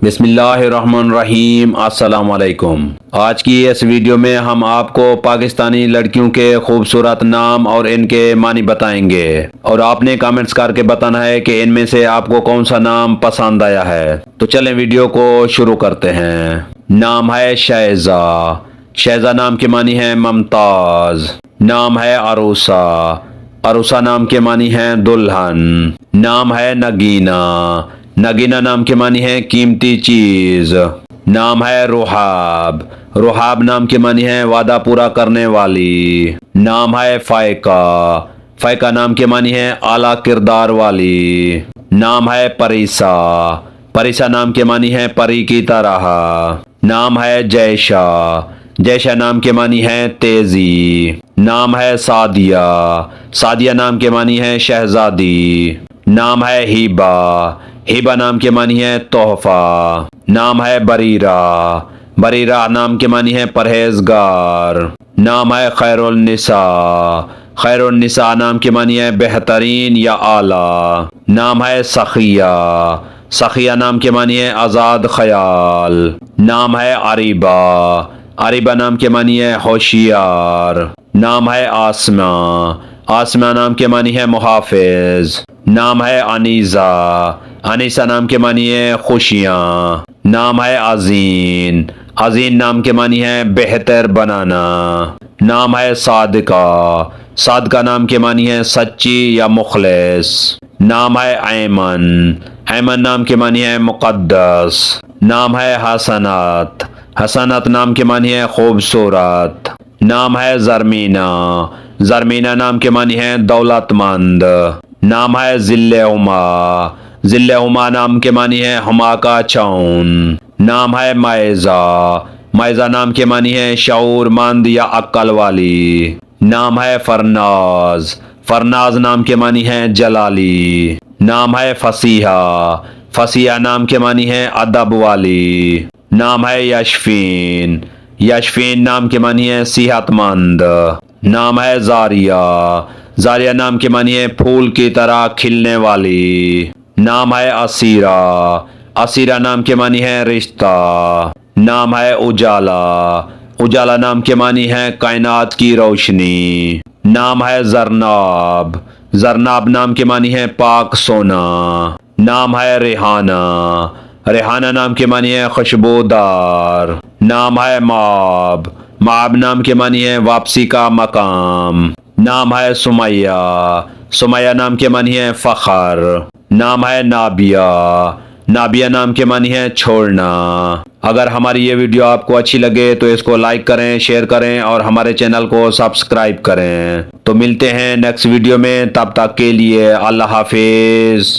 بسم اللہ الرحمن الرحیم۔ السلام علیکم۔ آج کی اس ویڈیو میں ہم آپ کو پاکستانی لڑکیوں کے خوبصورت نام اور ان کے معنی بتائیں گے، اور آپ نے کامنٹس کر کے بتانا ہے کہ ان میں سے آپ کو کون سا نام پسند آیا ہے۔ تو چلیں ویڈیو کو شروع کرتے ہیں۔ نام ہے شائزہ۔ شائزہ نام کے معنی ہیں ممتاز۔ نام ہے عروسہ۔ عروسہ نام کے معنی ہیں دلہن۔ نام ہے نگینہ۔ نگینہ نام کے معنی ہے قیمتی چیز۔ نام ہے رحاب۔ رحاب نام کے معنی ہے وعدہ پورا کرنے والی۔ نام ہے فائقہ۔ فائقہ نام کے معنی ہے اعلیٰ کردار والی۔ نام ہے پریسا۔ پریسا نام کے معنی ہے پری کی طرح۔ نام ہے جیشا۔ جیشا نام کے معنی ہے تیزی۔ نام ہے سعدیہ۔ سعدیہ نام کے معنی ہے شہزادی۔ نام ہے ہیبا۔ ہیبا نام کے معنی ہے تحفہ۔ نام ہے بریرہ۔ بریرہ نام کے معنی ہے پرہیزگار۔ نام ہے خیر النساء۔ خیر النساء نام کے معنی ہے بہترین یا اعلیٰ۔ نام ہے سخیہ۔ سخیہ نام کے معنی ہے آزاد خیال۔ نام ہے عریبہ۔ عریبہ نام کے معنی ہے ہوشیار۔ نام ہے آسماء۔ آسماء نام کے معنی ہے محافظ۔ نام ہے انیسہ۔ انیسہ نام کے معنی ہے خوشیاں۔ نام ہے عزین۔ عزین نام کے معنی ہے بہتر بنانا۔ نام ہے صادقہ۔ صادقہ نام کے معنی ہے سچی یا مخلص۔ نام ہے ایمن۔ ایمن نام کے معنی ہے مقدس۔ نام ہے حسنات۔ حسنات نام کے معنی ہے خوبصورت۔ نام ہے زرمینہ۔ زرمینہ نام کے معنی ہے دولت مند۔ نام ہے ذل ہما۔ ذل ہما نام کے معنی ہے ہما کا چھاؤن۔ نام ہے مائزہ۔ مائزہ نام کے معنی ہے شعور مند یا عقل والی۔ نام ہے فرناز۔ فرناز نام کے معنی ہے جلالی۔ نام ہے فصیحہ۔ فصیحہ نام کے معنی ہے ادب والی۔ نام ہے یشفین۔ یشفین نام کے معنی ہے صحت مند۔ نام ہے زاریہ۔ زاریہ نام کے معنی ہے پھول کی طرح کھلنے والی۔ نام ہے اسیرہ۔ اسیرہ نام کے معنی ہے رشتہ۔ نام ہے اجالا۔ اجالا نام کے معنی ہے کائنات کی روشنی۔ نام ہے زرناب۔ زرناب نام کے معنی ہے پاک سونا۔ نام ہے ریحانہ۔ ریحانہ نام کے معنی ہے خوشبودار۔ نام ہے مآب۔ مآب نام کے معنی ہے واپسی کا مقام۔ نام ہے سمیہ۔ سمیہ نام کے معنی ہے فخر۔ نام ہے نابیہ۔ نابیہ نام کے معنی ہے چھوڑنا۔ اگر ہماری یہ ویڈیو آپ کو اچھی لگے تو اس کو لائک کریں، شیئر کریں اور ہمارے چینل کو سبسکرائب کریں۔ تو ملتے ہیں نیکسٹ ویڈیو میں، تب تک کے لیے اللہ حافظ۔